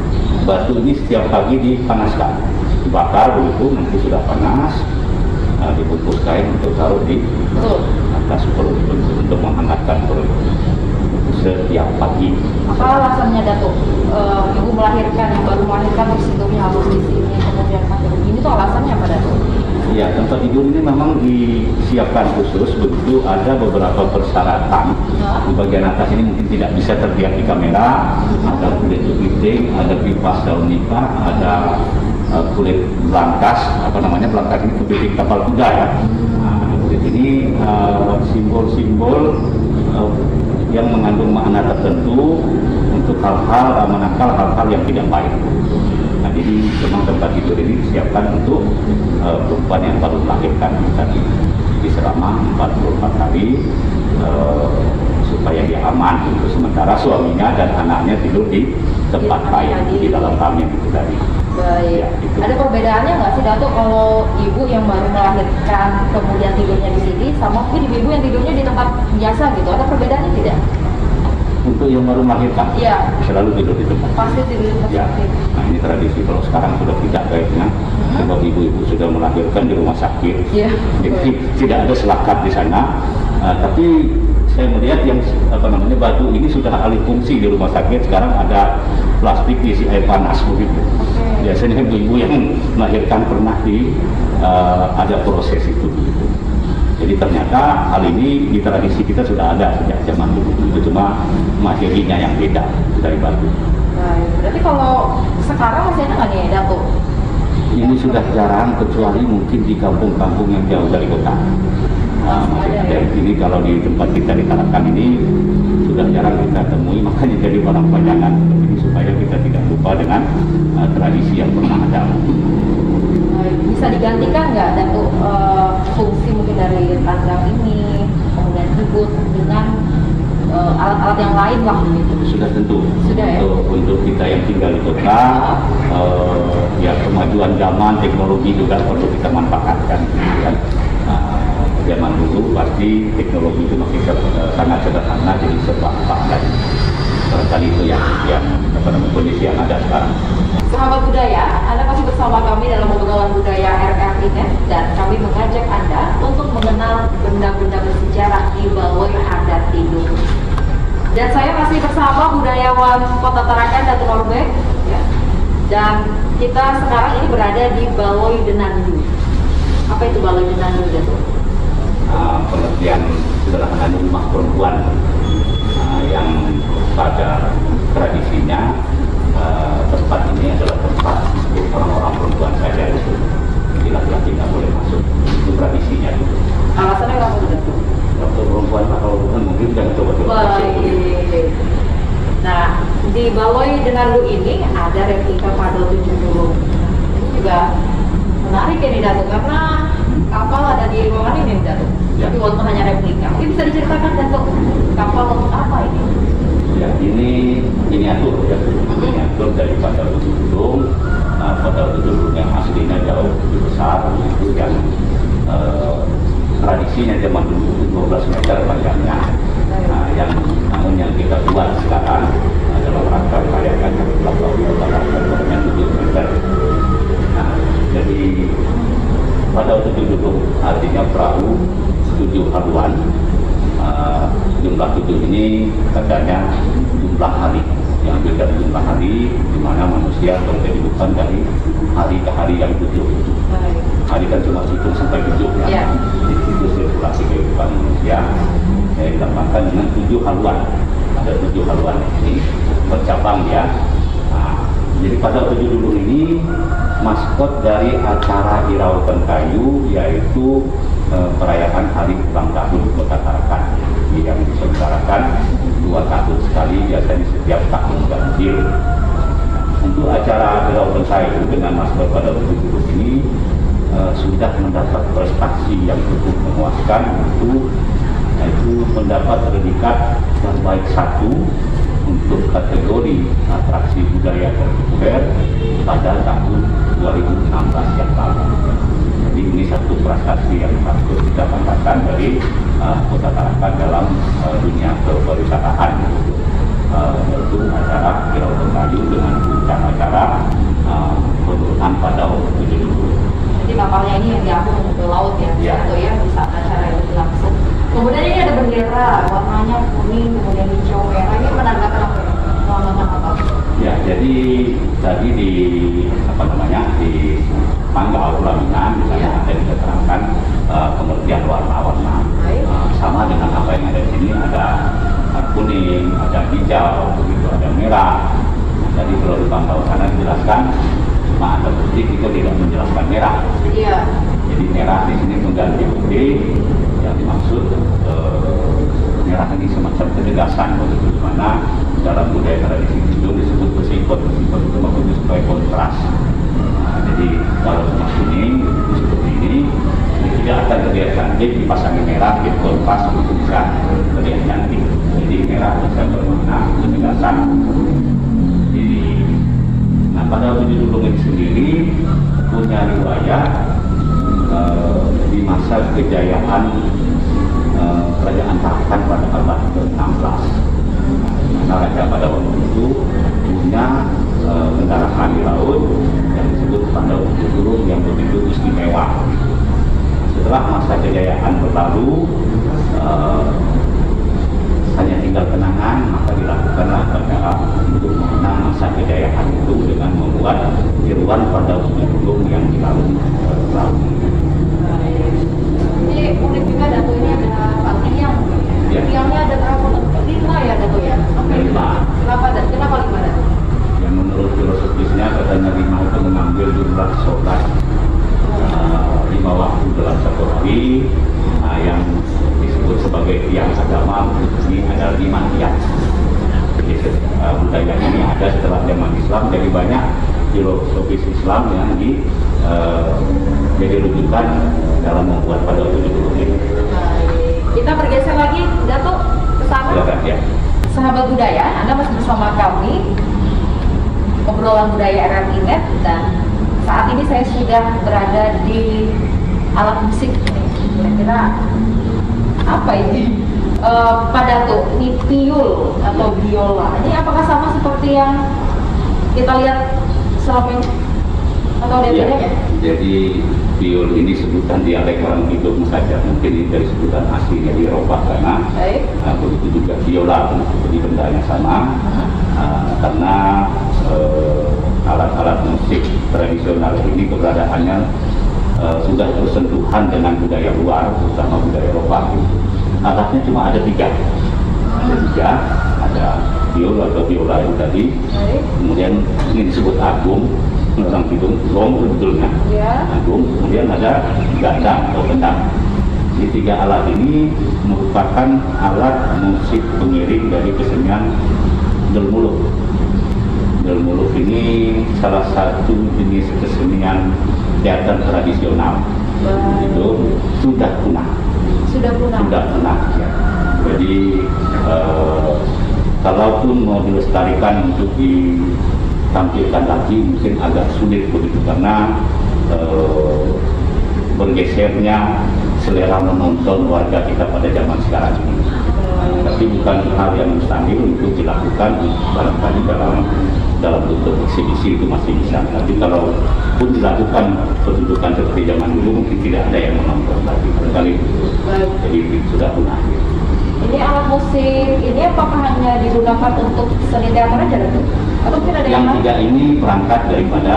Batu ini setiap pagi dipanaskan, dibakar begitu, nanti sudah panas, dibungkus kain untuk taruh di atas perut untuk menghangatkan perut. setiap pagi. Apa alasannya Datuk? Ibu melahirkan, yang baru melahirkan terus tidurnya harus di sini, kemudian makan ini tuh alasannya apa Datuk? Ya, tempat tidur ini memang disiapkan khusus, begitu ada beberapa persyaratan. Di bagian atas ini mungkin tidak bisa terlihat di kamera, ada kulit kepiting, ada pipas daun nikah, ada kulit belangkas, belangkas ini kepiting kapal kuda ya. Nah, kulit ini simbol-simbol yang mengandung makna tertentu untuk hal-hal menangkal hal-hal yang tidak baik. Nah, jadi memang tempat tidur ini disiapkan untuk perempuan yang baru melahirkan tadi. Jadi selama 44 hari supaya dia aman. Untuk sementara suaminya dan anaknya tidur di tempat lain di dalam kamar itu tadi. Baik. Ya, itu. Ada perbedaannya nggak sih Datuk kalau ibu yang baru melahirkan kemudian tidurnya di sini sama mungkin ibu yang tidurnya di tempat biasa gitu? Ada perbedaannya tidak? Untuk yang baru melahirkan, Iya. selalu tidur di tempat. Pasti tidur di tempat Ya. sakit. Nah, ini tradisi, kalau sekarang sudah tidak kayaknya, sebab ibu-ibu sudah melahirkan di rumah sakit. Iya. Jadi tidak ada selakat di sana. Tapi saya melihat yang batu ini sudah alih fungsi di rumah sakit. Sekarang ada plastik diisi air panas begitu. Biasanya ibu-ibu yang melahirkan pernah ada proses itu begitu. Jadi ternyata hal ini di tradisi kita sudah ada sejak zaman dulu. Itu cuma materinya yang beda dari batu. Baik. Berarti kalau sekarang masih ada nggak nih Datuk? Ini sudah jarang, kecuali mungkin di kampung-kampung yang jauh dari kota. Masih ada. Ini kalau di tempat kita di Tarakan ini sudah jarang kita temui, makanya jadi barang panjangan. Ini supaya kita tidak lupa dengan tradisi yang pernah ada. Bisa digantikan nggak Datuk fungsi mungkin dari tandang ini, kemudian ribut dengan alat-alat yang lain lah gitu? Sudah tentu. Sudah ya? Untuk kita yang tinggal di kota, ya kemajuan zaman, teknologi juga perlu kita manfaatkan. Kan? Zaman dulu pasti teknologi itu masih sangat sederhana, jadi serba pakai. Barangkali itu yang kondisi yang ada sekarang. Sahabat budaya, Anda masih bersama kami dalam obrolan budaya RRI.net dan kami mengajak Anda untuk mengenal benda-benda bersejarah di Baloi Adat Tidung. Dan saya masih bersama budayawan Kota Tarakan, Datuk Norbek, ya. Dan kita sekarang ini berada di Baloi Denandu. Apa itu Baloi Denandu, Datuk? Pengertian sederhana rumah perempuan yang pada tradisinya tempat ini adalah tempat untuk orang-orang perempuan saja itu. Jadi laki-laki tidak boleh masuk. Itu tradisinya itu. Alasannya kenapa itu? Untuk perempuan kalau bukan mungkin jangan coba-coba. Baik. Nah, di Baloi Denandu ini ada replika Padel 70. Ini juga menarik ya nih Datuk, karena kapal ada di ruangan ini Datuk. Ya. Tapi walaupun hanya replika, mungkin bisa diceritakan Datuk, kapal untuk apa ini? Ya, ini miniatur ya. Miniatur daripada Tudung. Pada Tudung yang aslinya jauh lebih besar, itu yang tradisinya zaman dulu 12 meter panjangnya. Namun yang kita buat sekarang adalah rangka merayakan yang telah yang 7 meter. Jadi pada Tudung artinya perahu 7 haluan. Jumlah 7 ini katanya jumlah hari, yang beda jumlah hari di mana manusia berkehidupan dari hari ke hari yang 7. Hari kan cuma hitung sampai 7 ya. Di situ sirkulasi kehidupan manusia ditambahkan dengan 7 haluan. Ada 7 haluan ini bercabang ya. Jadi pada 7 dulu ini maskot dari acara Irautan Kayu yaitu perayaan hari ulang tahun Kota Tarakan yang diselenggarakan 2 tahun sekali, biasanya setiap tahun ganjil. Untuk acara Irautan Kayu dengan maskot pada 7 dulu ini sudah mendapat prestasi yang cukup memuaskan, yaitu mendapat predikat terbaik 1 untuk kategori atraksi budaya terpopuler pada tahun 2016 yang lalu. Jadi ini satu prestasi yang patut kita banggakan dari Kota Tarakan dalam dunia perwisata, yaitu acara Irautan Kayu dengan puncak acara penurunan pada 7 dulu. Jadi kapalnya ini yang diangkut ke laut ya, atau ya bisa acara itu langsung. Kemudian ini ada bendera, warnanya kuning, kemudian hijau, merah. tadi di di tanggal pelaminan misalnya ada diterangkan pengertian warna-warna sama dengan apa yang ada di sini, ada kuning, ada hijau, begitu, ada merah. Tadi kalau di pangkal sana dijelaskan cuma ada putih, itu tidak menjelaskan merah. Iya. Jadi merah di sini mengganti putih, yang dimaksud merah ini semacam ketegasan, begitu, di mana dalam budaya tradisi itu disebut bersifat itu maksudnya supaya kontras. Jadi kalau cuma kuning seperti ini tidak akan terlihat cantik, dipasangi merah, di kontras itu bisa terlihat cantik. Jadi merah bisa bermakna ketegasan. Nah, pada Budi Dulung ini sendiri punya riwayat di masa kejayaan kerajaan Tahkan pada abad ke-16. Nah, raja pada waktu itu punya kendaraan di laut yang disebut Pandawa Budi Dulung yang begitu istimewa. Setelah masa kejayaan berlalu, hanya tinggal kenangan, maka dilakukanlah upacara untuk mengenang masa kejayaan itu dengan membuat tiruan pada Budi Dulung yang di laut. Ini unik juga Dato, ini ada tiang. Ya. Tiangnya ada berapa? 5 ya Dato ya? Kenapa 5 Dato? Yang menurut filosofisnya katanya 5 itu mengambil jumlah sholat 5 waktu dalam satu hari. Nah, yang disebut sebagai tiang agama ini ada 5 tiang. Jadi budaya ini ada setelah zaman Islam, jadi banyak filosofis Islam yang jadi rujukan dalam membuat pada Budi Dulung ini. Kita bergeser lagi Dato ke sana. Silakan, ya. Sahabat budaya, Anda masih bersama kami obrolan budaya RRI.net, dan saat ini saya sudah berada di alat musik. Kira-kira apa ini? Pak Dato, ini piul atau biola. Ini apakah sama seperti yang kita lihat selama ini? Atau ada bedanya? Jadi piul ini sebutan dialek orang Bidung saja, mungkin ini dari sebutan aslinya di Eropa sana. Begitu juga biola, seperti bendanya sama, karena alat-alat musik tradisional ini keberadaannya sudah bersentuhan dengan budaya luar, terutama budaya Eropa. Alatnya cuma ada 3. Ada biol atau biola itu tadi, kemudian ini disebut agung, orang Bidung, gong sebetulnya, agung, kemudian ada gandang atau kendang. Jadi 3 alat ini merupakan alat musik pengiring dari kesenian Delmuluk. Delmuluk ini salah satu jenis kesenian teater tradisional. Itu sudah punah. Sudah punah. Ya. Jadi kalaupun mau dilestarikan untuk ditampilkan lagi mungkin agak sulit begitu, karena bergesernya selera menonton warga kita pada zaman sekarang ini. Tapi bukan hal yang mustahil untuk dilakukan, barangkali dalam bentuk eksibisi itu masih bisa. Tapi kalau pun dilakukan pertunjukan seperti zaman dulu mungkin tidak ada yang menonton lagi, barangkali jadi sudah punah. Ini alat musik ini apakah hanya digunakan untuk seni teater aja Dato? Atau mungkin ada yang lain? 3 ini berangkat daripada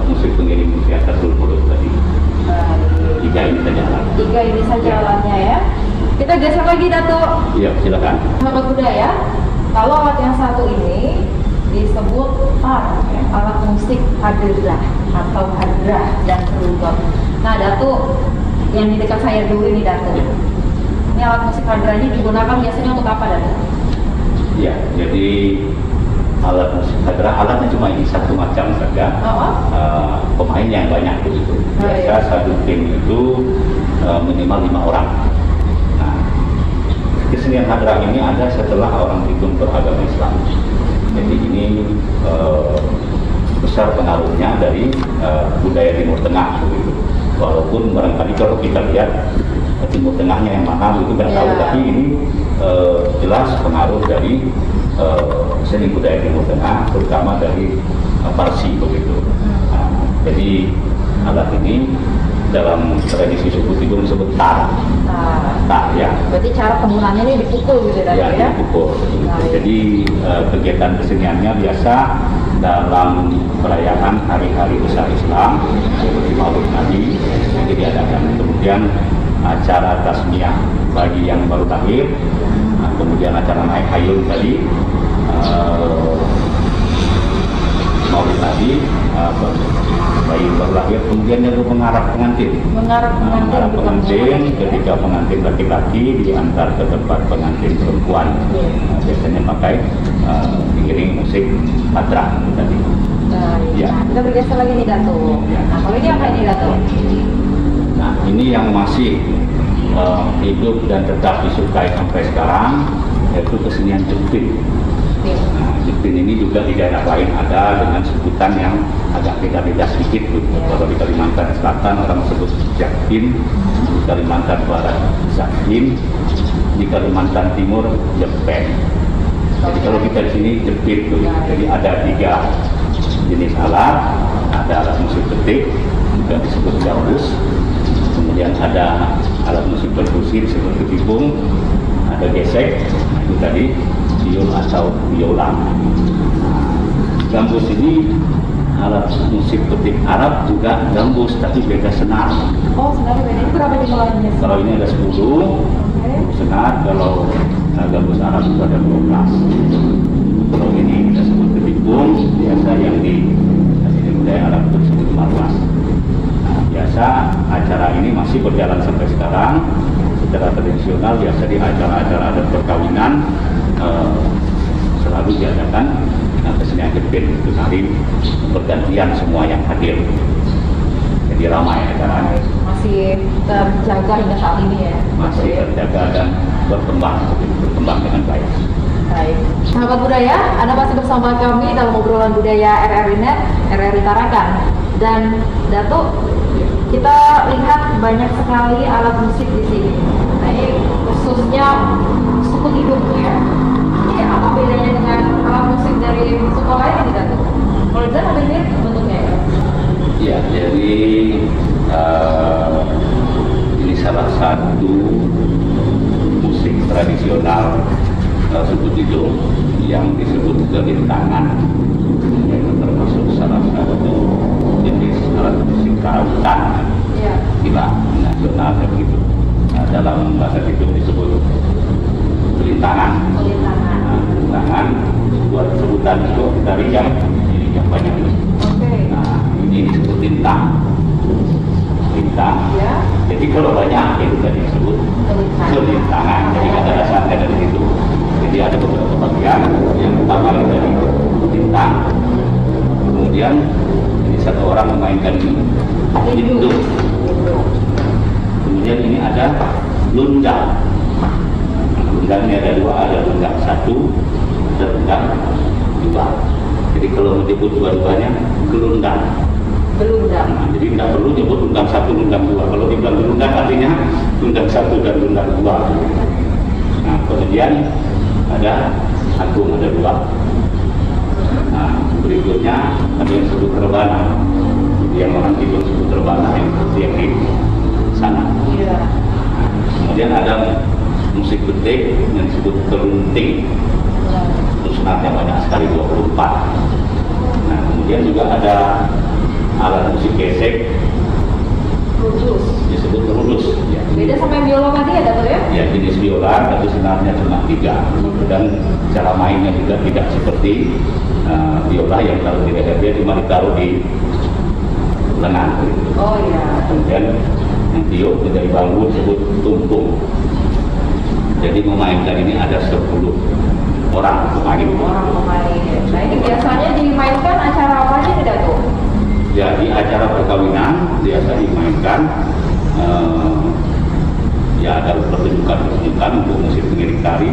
musik pengiring teater Delmuluk tadi. 3 ini saja alat. 3 ini saja alatnya ya. Kita geser lagi Dato. Iya, silakan. Sahabat budaya, kalau alat yang satu ini disebut alat musik hadrah atau hadrah dan kerubat. Nah Dato, yang di dekat saya dulu ini Dato. Ini alat musik hadrah ini digunakan biasanya untuk apa Dato? Ya, jadi alat musik hadrah, alatnya cuma ini satu macam saja. Pemain yang banyak begitu. Biasa satu tim itu minimal 5 orang. Nah, kesenian hadrah ini ada setelah orang Bidung beragama Islam. Jadi ini besar pengaruhnya dari budaya Timur Tengah begitu. Walaupun barangkali kalau kita lihat Timur Tengahnya yang mana itu nggak tahu, tapi ini jelas pengaruh dari seni budaya Timur Tengah, terutama dari Parsi begitu. Nah, jadi alat ini dalam tradisi suku Tidung disebut tar. Ya. Berarti cara penggunaannya ini dipukul gitu ya? Dipukul. Jadi kegiatan keseniannya biasa dalam perayaan hari-hari besar Islam seperti Maulid Nabi yang diadakan. Kemudian acara tasmiyah bagi yang baru lahir, kemudian acara naik hayul tadi, Maulid Nabi, bayi baru lahir, kemudian yang mengarah pengantin. Mengarah pengantin ketika pengantin laki-laki diantar ke tempat pengantin perempuan. Biasanya pakai diiring musik patrah tadi. Ya. Kita bergeser lagi nih Dato. Nah, kalau ini apa ini Dato? Nah, ini yang masih hidup dan tetap disukai sampai sekarang, yaitu kesenian jepit. Nah, jepit ini juga di daerah lain ada dengan sebutan yang agak beda-beda sedikit. Kalau di Kalimantan Selatan orang sebut jakin, di Kalimantan Barat zakin, di Kalimantan Timur jepet. Jadi kalau kita di sini jepit, jadi ada 3 jenis alat. Ada alat musik petik, juga disebut gambus. Kemudian ada alat musik perkusi seperti bipung, ada gesek, itu tadi biol atau biola. Gambus ini alat musik petik Arab juga gambus, tapi beda senar. Oh, senarnya beda. Ini berapa jumlahnya? Kalau ini ada 10 senar, kalau gambus Arab itu ada 12. Kalau ini kita sebut bipung, biasa yang di sini budaya Arab itu disebut marwas. Biasa acara ini masih berjalan sampai sekarang secara tradisional. Biasa di acara-acara adat perkawinan selalu diadakan kesenian jepit, itu nanti bergantian semua yang hadir, jadi ramai acaranya. Masih terjaga hingga saat ini ya? Masih terjaga dan berkembang dengan baik. Baik, sahabat budaya, Anda masih bersama kami dalam obrolan budaya RRI-Net, RRI Tarakan. Dan Datuk, kita lihat banyak sekali alat musik di sini. Nah, ini khususnya suku Tidung ya. Ini apa bedanya dengan alat musik dari suku lain ini, Datuk? Kalau di sana mirip bentuknya ya? Ya, jadi ini salah satu musik tradisional suku Tidung yang disebut gelintangan, yaitu termasuk salah satu jenis alat musik karawitan gila nasional begitu. Nah, dalam bahasa Tidung disebut gelintangan. Gelintangan buat sebutan itu kita rinjam, ini yang banyak ini. Nah, ini disebut lintang. Jadi kalau banyak itu tadi disebut gelintangan. Jadi kata dasarnya dari situ. Jadi ada beberapa bagian. Yang pertama dari lintang. Kemudian ini satu orang memainkan lindu. Kemudian ini ada lundang. Lundang ini ada 2, ada lundang 1, ada lundang 2. Jadi kalau menyebut dua-duanya gelundang. Nah, jadi tidak perlu nyebut lundang 1, lundang 2. Kalau dibilang gelundang artinya lundang 1 dan lundang 2. Nah, kemudian ada agung, ada 2. Nah, berikutnya ada yang disebut rebana. Yang orang Tidung sebut rebana, yang seperti yang di sana. Nah, kemudian ada musik petik yang disebut kelunting. Itu senarnya banyak sekali, 24. Nah, kemudian juga ada alat musik gesek, disebut rudus. Ya. Beda sama yang biola tadi ya, Dato ya? Ya, jenis biola, tapi senarnya cuma 3. Dan cara mainnya juga tidak seperti biola yang taruh di leher, dia cuma ditaruh di lengan. Oh iya. Kemudian yang tiup dari bambu disebut tumpung. Jadi memainkan ini ada 10 orang pemain. Nah, ini biasanya dimainkan acara apa aja tidak tuh? Ya, di acara perkawinan biasa dimainkan. Ya, ada pertunjukan untuk musik pengiring tari.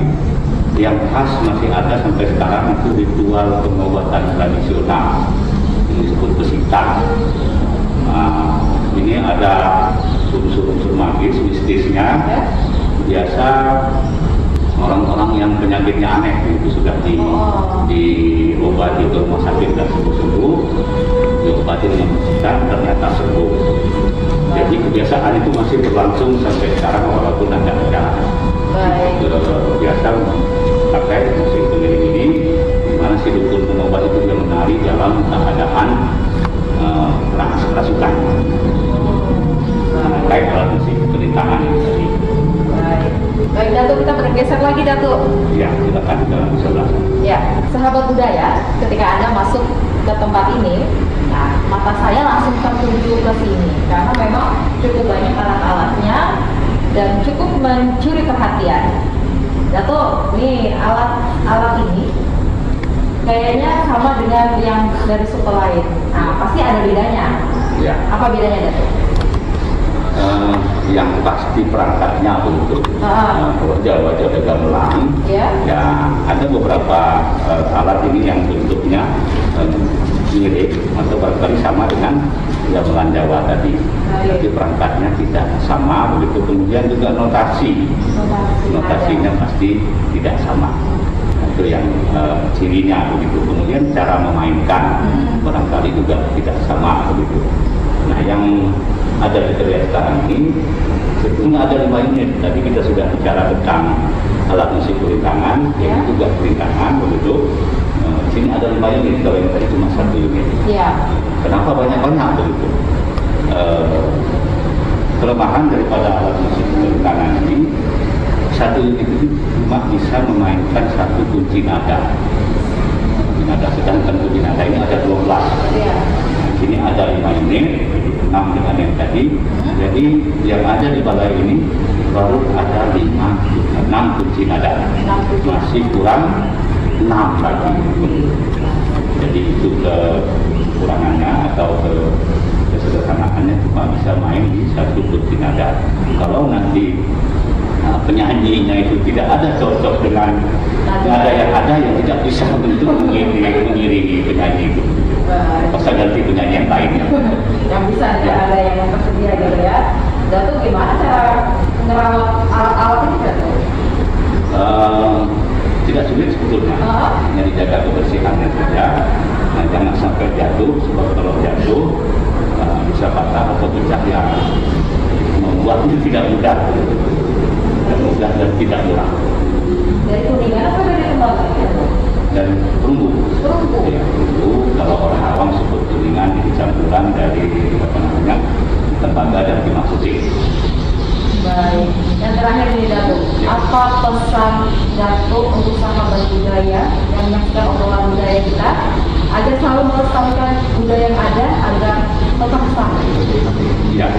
Yang khas masih ada sampai sekarang itu ritual pengobatan tradisional yang disebut pesitang. Ini ada unsur-unsur magis, mistisnya. Biasa orang-orang yang penyakitnya aneh itu sudah diobati ke rumah sakit dan sembuh-sembuh, diobati dengan pesitang, ternyata sembuh. Jadi kebiasaan itu masih berlangsung sampai sekarang walaupun ada acara. Biasa pakai musik pengiring ini, di mana si dukun pengobat itu dia menari jalan sahabat budaya, ketika Anda masuk ke tempat ini, nah, mata saya langsung tertuju ke sini karena memang cukup banyak alat-alatnya dan cukup mencuri perhatian. Dato, nih alat ini kayaknya sama dengan yang dari suku lain. Nah, pasti ada bedanya. Ya. Apa bedanya, Dato? Yang pasti perangkatnya untuk kalau Jawa gamelan, ya ada beberapa alat ini yang bentuknya mirip atau barangkali sama dengan gamelan Jawa tadi, tapi perangkatnya tidak sama begitu. Kemudian juga notasinya pasti tidak sama. Itu yang cirinya begitu. Kemudian cara memainkan barangkali juga tidak sama begitu. Nah, yang ada di terlihat sekarang ini sebetulnya ada 5 unit. Tadi kita sudah bicara tentang alat musik kulintangan, yaitu juga kulintangan begitu. Sini ada 5 unit, kalau yang tadi cuma 1 unit. Kenapa banyak-banyak begitu? Kelemahan daripada alat musik kulintangan ini, 1 unit itu cuma bisa memainkan 1 kunci nada. Sedangkan kunci nada ini ada 12. Sini ada 5 unit, 6 dengan yang tadi. Jadi yang ada di balai ini baru ada 6 kunci nada. Masih kurang 6 lagi. Jadi itu kekurangannya atau kesederhanaannya cuma bisa main di 1 kunci nada. Kalau nanti penyanyinya itu tidak ada cocok dengan nada yang ada, yang tidak bisa untuk mengiringi penyanyi itu. Masa ganti penyanyi yang lain. Yang bisa ada yang tersedia gitu ya. Dato, gimana cara merawat alat-alat ini, Dato? Tidak sulit sebetulnya, hanya dijaga kebersihannya saja. Nah, jangan sampai jatuh, sebab kalau jatuh bisa patah atau pecah yang membuatnya tidak mudah. Dan tidak murah. Dari kuningan apa dari lembaga? Dari perunggu. Ya, perunggu. Kalau orang awam sebut kuningan, ini campuran dari tembaga dan timah putih. Baik. Yang terakhir ini, Dato, apa pesan Dato untuk sahabat budaya yang menyaksikan obrolan budaya kita agar selalu melestarikan budaya yang ada agar tetap sama? Ya.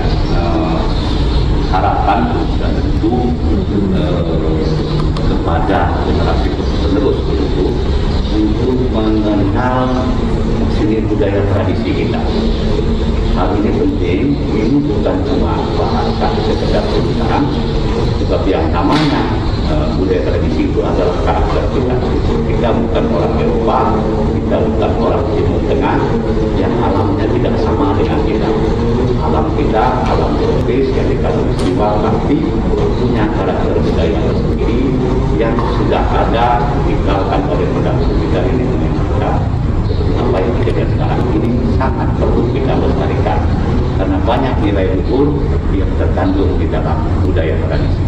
Harapan dan tentu kepada generasi penerus itu untuk mengenal seni budaya tradisi kita. Hal ini penting, ini bukan cuma bahasa sekedar tulisan, sebab yang namanya budaya tradisi itu adalah karakter kita. Kita bukan orang Eropa, kita bukan orang Timur Tengah yang alamnya tidak sama dengan kita. Alam kita, alam tropis yang dikatakan tapi punya karakter budaya sendiri yang sudah ada ditinggalkan oleh pendahulu kita ini menunjukkan apa yang kejadian sekarang ini sangat perlu kita lestarikan karena banyak nilai luhur yang terkandung di dalam budaya tradisi.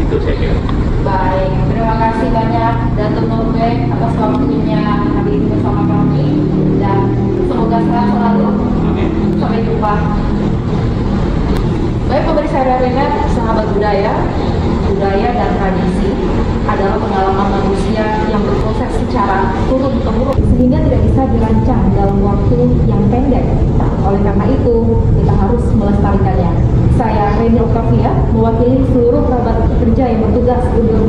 Itu saya kira. Baik, terima kasih banyak Dato Norbek atas waktunya hari ini bersama kami dan semoga sehat selalu. Sampai jumpa. Baik, pemirsa RRI-Net, sahabat budaya dan tradisi adalah pengalaman manusia yang berproses secara turun-temurun sehingga tidak bisa dirancang dalam waktu yang pendek. Oleh karena itu, kita harus melestarikannya. Saya Reni Octavia, mewakili seluruh kerabat kerja yang bertugas untuk